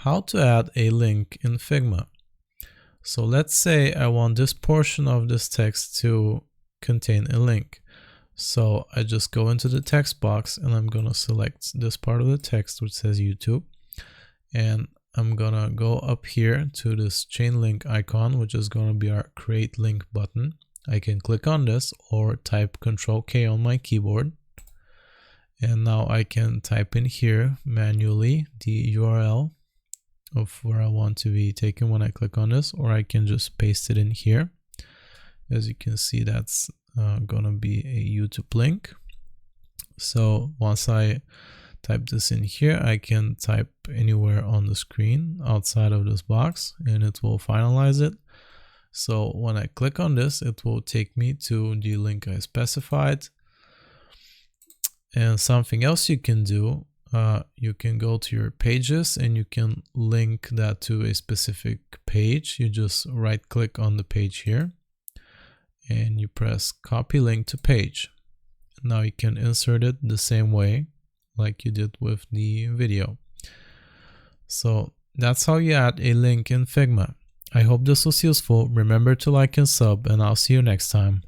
How to add a link in Figma. So let's say I want this portion of this text to contain a link. So I just go into the text box and I'm gonna select this part of the text which says YouTube, and I'm gonna go up here to this chain link icon, which is gonna be our create link button. I can click on this or type Ctrl K on my keyboard. And now I can type in here manually the URL of where I want to be taken when I click on this, or I can just paste it in here. As you can see, that's gonna be a YouTube link. So once I type this in here, I can type anywhere on the screen outside of this box and it will finalize it. So when I click on this, it will take me to the link I specified. And something else you can do, you can go to your pages and you can link that to a specific page. You just right click on the page here and you press copy link to page. Now you can insert it the same way like you did with the video. So that's how you add a link in Figma. I hope this was useful. Remember to like and sub, and I'll see you next time.